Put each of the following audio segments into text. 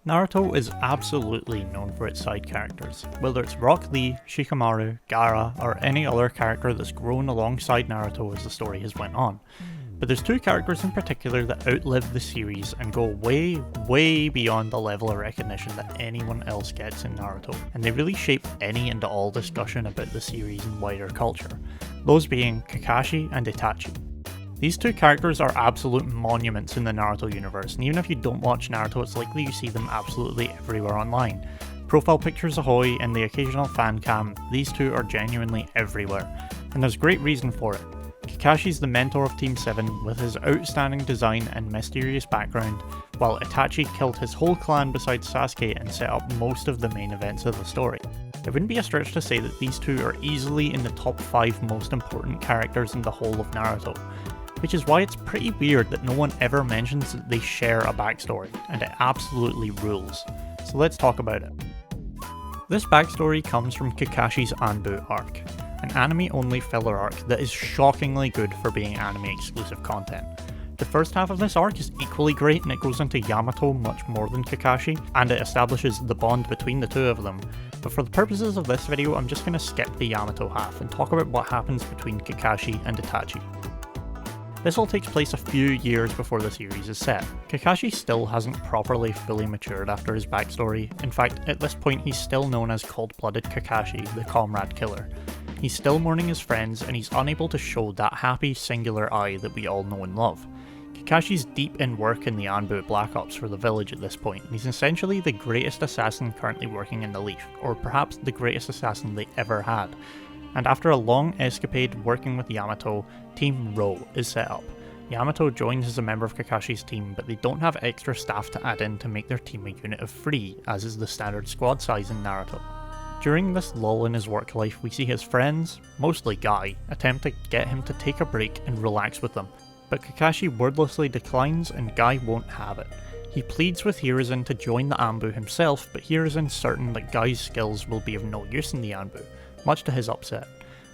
Naruto is absolutely known for its side characters, whether it's Rock Lee, Shikamaru, Gaara, or any other character that's grown alongside Naruto as the story has went on. But there's two characters in particular that outlive the series and go way beyond the level of recognition that anyone else gets in Naruto, and they really shape any and all discussion about the series and wider culture, those being Kakashi and Itachi. These two characters are absolute monuments in the Naruto universe, and even if you don't watch Naruto, it's likely you see them absolutely everywhere online. Profile pictures ahoy and the occasional fan cam, these two are genuinely everywhere, and there's great reason for it. Kakashi's the mentor of Team 7 with his outstanding design and mysterious background, while Itachi killed his whole clan besides Sasuke and set up most of the main events of the story. It wouldn't be a stretch to say that these two are easily in the top 5 most important characters in the whole of Naruto, which is why it's pretty weird that no one ever mentions that they share a backstory, and it absolutely rules. So let's talk about it. This backstory comes from Kakashi's Anbu arc, an anime-only filler arc that is shockingly good for being anime-exclusive content. The first half of this arc is equally great, and it goes into Yamato much more than Kakashi, and it establishes the bond between the two of them. But for the purposes of this video, I'm just going to skip the Yamato half and talk about what happens between Kakashi and Itachi. This all takes place a few years before the series is set. Kakashi still hasn't properly fully matured after his backstory. In fact, at this point he's still known as Cold-Blooded Kakashi, the Comrade Killer. He's still mourning his friends, and he's unable to show that happy, singular eye that we all know and love. Kakashi's deep in work in the Anbu Black Ops for the village at this point, and he's essentially the greatest assassin currently working in the Leaf, or perhaps the greatest assassin they ever had. And after a long escapade working with Yamato, Team Ro is set up. Yamato joins as a member of Kakashi's team, but they don't have extra staff to add in to make their team a unit of 3, as is the standard squad size in Naruto. During this lull in his work life, we see his friends, mostly Guy, attempt to get him to take a break and relax with them, but Kakashi wordlessly declines and Guy won't have it. He pleads with Hiruzen to join the Anbu himself, but Hiruzen's certain that Guy's skills will be of no use in the Anbu, much to his upset.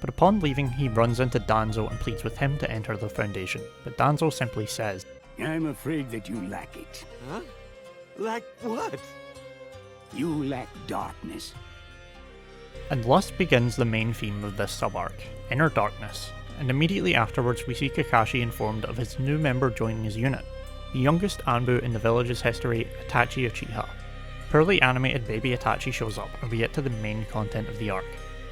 But upon leaving, he runs into Danzo and pleads with him to enter the Foundation, but Danzo simply says, "I'm afraid that you lack it." Huh? Lack what? You lack darkness. And thus begins the main theme of this sub-arc, Inner Darkness, and immediately afterwards we see Kakashi informed of his new member joining his unit, the youngest Anbu in the village's history, Itachi Uchiha. Poorly animated baby Itachi shows up, and we get to the main content of the arc.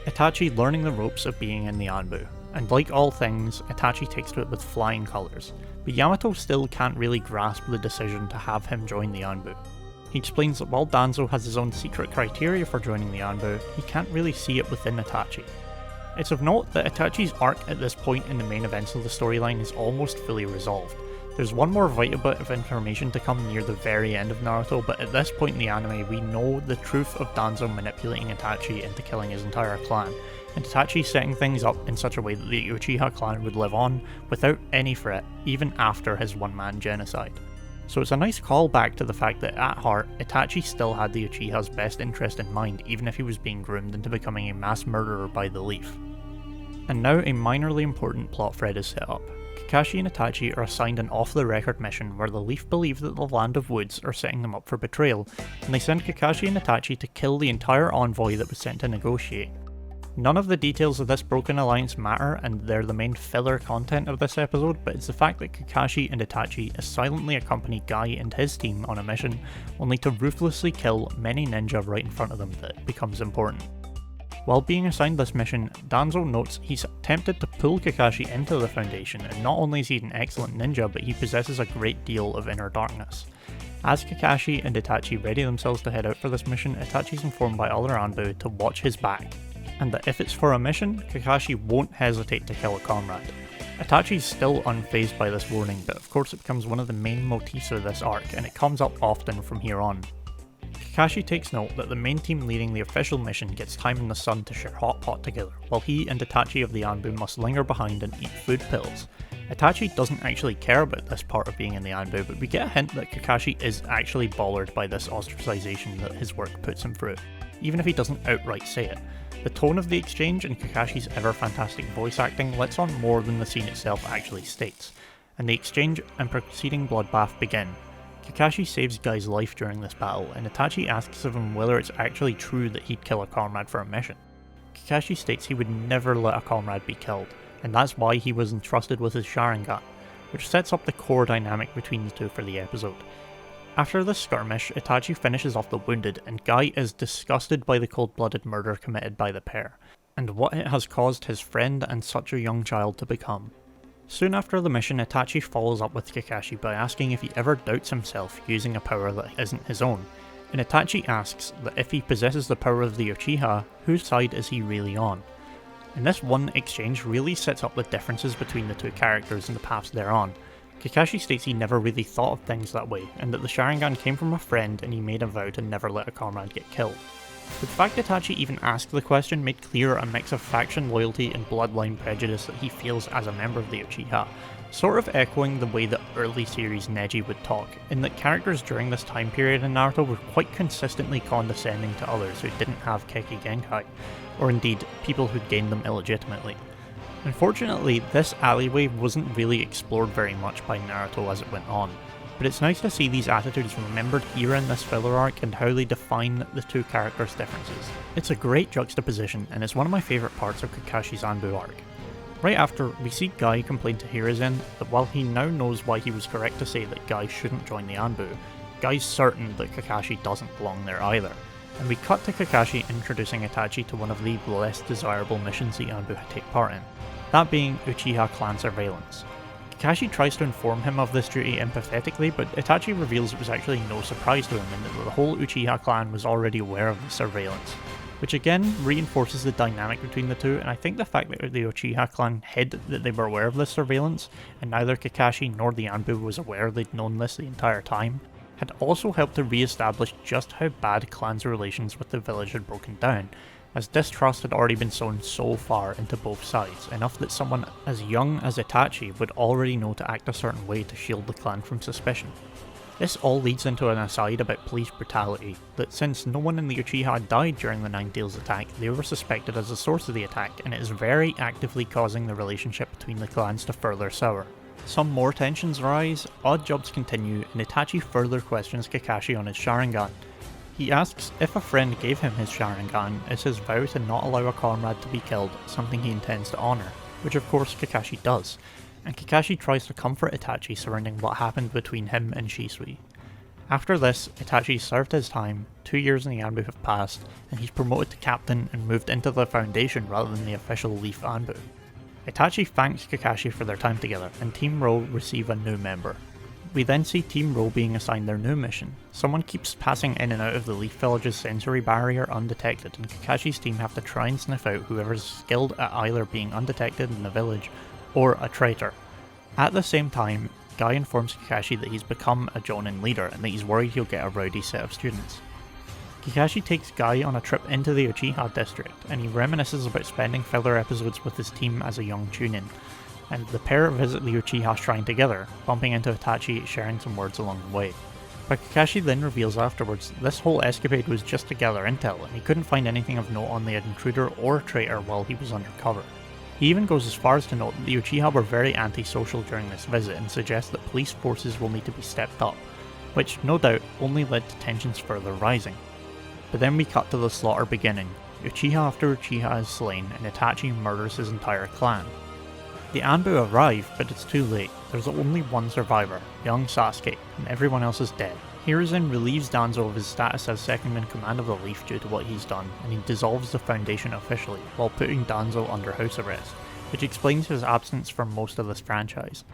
Itachi learning the ropes of being in the Anbu, and like all things, Itachi takes to it with flying colours, but Yamato still can't really grasp the decision to have him join the Anbu. He explains that while Danzo has his own secret criteria for joining the Anbu, he can't really see it within Itachi. It's of note that Itachi's arc at this point in the main events of the storyline is almost fully resolved. There's one more vital bit of information to come near the very end of Naruto, but at this point in the anime we know the truth of Danzo manipulating Itachi into killing his entire clan, and Itachi setting things up in such a way that the Uchiha clan would live on without any threat, even after his one-man genocide. So it's a nice callback to the fact that at heart, Itachi still had the Uchiha's best interest in mind, even if he was being groomed into becoming a mass murderer by the Leaf. And now a minorly important plot thread is set up. Kakashi and Itachi are assigned an off-the-record mission where the Leaf believe that the Land of Woods are setting them up for betrayal, and they send Kakashi and Itachi to kill the entire envoy that was sent to negotiate. None of the details of this broken alliance matter, and they're the main filler content of this episode, but it's the fact that Kakashi and Itachi silently accompany Guy and his team on a mission, only to ruthlessly kill many ninja right in front of them, that becomes important. While being assigned this mission, Danzo notes he's attempted to pull Kakashi into the Foundation, and not only is he an excellent ninja, but he possesses a great deal of inner darkness. As Kakashi and Itachi ready themselves to head out for this mission, Itachi's informed by other Anbu to watch his back, and that if it's for a mission, Kakashi won't hesitate to kill a comrade. Itachi's still unfazed by this warning, but of course it becomes one of the main motifs of this arc, and it comes up often from here on. Kakashi takes note that the main team leading the official mission gets time in the sun to share hot pot together, while he and Itachi of the Anbu must linger behind and eat food pills. Itachi doesn't actually care about this part of being in the Anbu, but we get a hint that Kakashi is actually bothered by this ostracization that his work puts him through, even if he doesn't outright say it. The tone of the exchange and Kakashi's ever-fantastic voice acting lets on more than the scene itself actually states, and the exchange and preceding bloodbath begin. Kakashi saves Guy's life during this battle, and Itachi asks of him whether it's actually true that he'd kill a comrade for a mission. Kakashi states he would never let a comrade be killed, and that's why he was entrusted with his Sharingan, which sets up the core dynamic between the two for the episode. After this skirmish, Itachi finishes off the wounded, and Guy is disgusted by the cold-blooded murder committed by the pair, and what it has caused his friend and such a young child to become. Soon after the mission, Itachi follows up with Kakashi by asking if he ever doubts himself using a power that isn't his own, and Itachi asks that if he possesses the power of the Uchiha, whose side is he really on? And this one exchange really sets up the differences between the two characters and the paths they're on. Kakashi states he never really thought of things that way, and that the Sharingan came from a friend and he made a vow to never let a comrade get killed. The fact Itachi even asked the question made clear a mix of faction loyalty and bloodline prejudice that he feels as a member of the Uchiha, sort of echoing the way that early series Neji would talk, in that characters during this time period in Naruto were quite consistently condescending to others who didn't have Kekkei Genkai, or indeed people who'd gained them illegitimately. Unfortunately, this alleyway wasn't really explored very much by Naruto as it went on, but it's nice to see these attitudes remembered here in this filler arc and how they define the two characters' differences. It's a great juxtaposition, and it's one of my favourite parts of Kakashi's Anbu arc. Right after, we see Guy complain to Hiruzen that while he now knows why he was correct to say that Guy shouldn't join the Anbu, Guy's certain that Kakashi doesn't belong there either, and we cut to Kakashi introducing Itachi to one of the less desirable missions the Anbu take part in, that being Uchiha clan surveillance. Kakashi tries to inform him of this duty empathetically, but Itachi reveals it was actually no surprise to him and that the whole Uchiha clan was already aware of the surveillance, which again reinforces the dynamic between the two, and I think the fact that the Uchiha clan hid that they were aware of this surveillance, and neither Kakashi nor the Anbu was aware they'd known this the entire time, had also helped to re-establish just how bad clans' relations with the village had broken down, as distrust had already been sown so far into both sides, enough that someone as young as Itachi would already know to act a certain way to shield the clan from suspicion. This all leads into an aside about police brutality, that since no one in the Uchiha died during the Nine Tails attack, they were suspected as the source of the attack, and it is very actively causing the relationship between the clans to further sour. Some more tensions rise, odd jobs continue, and Itachi further questions Kakashi on his Sharingan. He asks if a friend gave him his Sharingan, is his vow to not allow a comrade to be killed something he intends to honour, which of course Kakashi does, and Kakashi tries to comfort Itachi surrounding what happened between him and Shisui. After this, Itachi served his time, 2 years in the Anbu have passed, and he's promoted to captain and moved into the Foundation rather than the official Leaf Anbu. Itachi thanks Kakashi for their time together, and Team Ro receive a new member. We then see Team Ro being assigned their new mission. Someone keeps passing in and out of the Leaf Village's sensory barrier undetected, and Kakashi's team have to try and sniff out whoever's skilled at either being undetected in the village or a traitor. At the same time, Guy informs Kakashi that he's become a Jonin leader and that he's worried he'll get a rowdy set of students. Kakashi takes Guy on a trip into the Uchiha district, and he reminisces about spending filler episodes with his team as a young Chunin, and the pair visit the Uchiha shrine together, bumping into Itachi sharing some words along the way. But Kakashi then reveals afterwards this whole escapade was just to gather intel, and he couldn't find anything of note on the intruder or traitor while he was undercover. He even goes as far as to note that the Uchiha were very antisocial during this visit and suggests that police forces will need to be stepped up, which no doubt only led to tensions further rising. But then we cut to the slaughter beginning. Uchiha after Uchiha is slain and Itachi murders his entire clan. The Anbu arrive, but it's too late. There's only one survivor, young Sasuke, and everyone else is dead. Hiruzen relieves Danzo of his status as second in command of the Leaf due to what he's done, and he dissolves the Foundation officially, while putting Danzo under house arrest, which explains his absence for most of this franchise.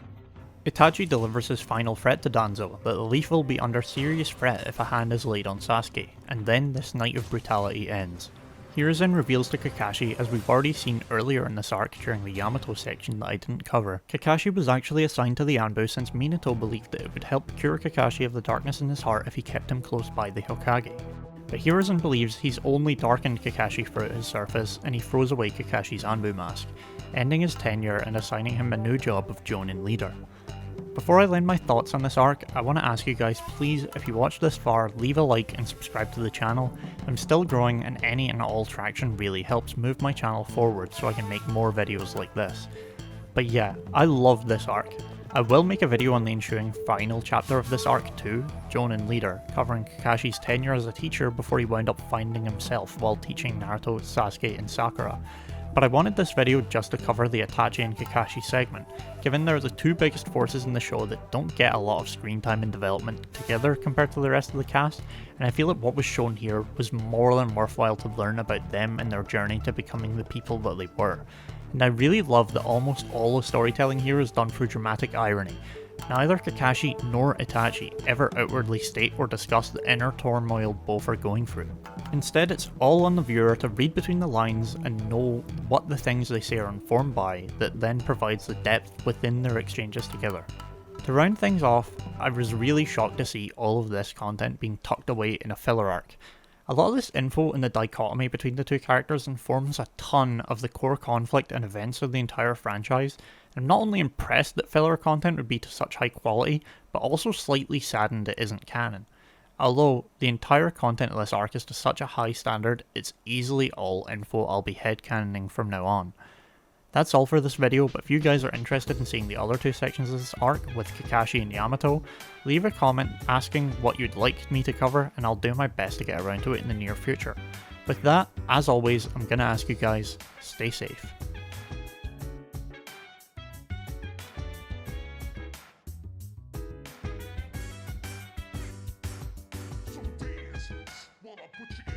Itachi delivers his final threat to Danzo, that the Leaf will be under serious threat if a hand is laid on Sasuke, and then this night of brutality ends. Hiruzen reveals to Kakashi, as we've already seen earlier in this arc during the Yamato section that I didn't cover, Kakashi was actually assigned to the Anbu since Minato believed that it would help cure Kakashi of the darkness in his heart if he kept him close by the Hokage. But Hiruzen believes he's only darkened Kakashi throughout his surface, and he throws away Kakashi's Anbu mask, ending his tenure and assigning him a new job of Jonin leader. Before I lend my thoughts on this arc, I want to ask you guys, please, if you watched this far, leave a like and subscribe to the channel. I'm still growing and any and all traction really helps move my channel forward so I can make more videos like this. But yeah, I love this arc. I will make a video on the ensuing final chapter of this arc too, Jonin Leader, covering Kakashi's tenure as a teacher before he wound up finding himself while teaching Naruto, Sasuke and Sakura. But I wanted this video just to cover the Itachi and Kakashi segment, given they're the two biggest forces in the show that don't get a lot of screen time and development together compared to the rest of the cast, and I feel that what was shown here was more than worthwhile to learn about them and their journey to becoming the people that they were. And I really love that almost all the storytelling here is done through dramatic irony. Neither Kakashi nor Itachi ever outwardly state or discuss the inner turmoil both are going through. Instead, it's all on the viewer to read between the lines and know what the things they say are informed by, that then provides the depth within their exchanges together. To round things off, I was really shocked to see all of this content being tucked away in a filler arc. A lot of this info and the dichotomy between the two characters informs a ton of the core conflict and events of the entire franchise. I'm not only impressed that filler content would be to such high quality, but also slightly saddened it isn't canon. Although the entire content of this arc is to such a high standard, it's easily all info I'll be headcanoning from now on. That's all for this video, but if you guys are interested in seeing the other two sections of this arc with Kakashi and Yamato, leave a comment asking what you'd like me to cover and I'll do my best to get around to it in the near future. With that, as always, I'm gonna ask you guys, stay safe. Some days wanna put you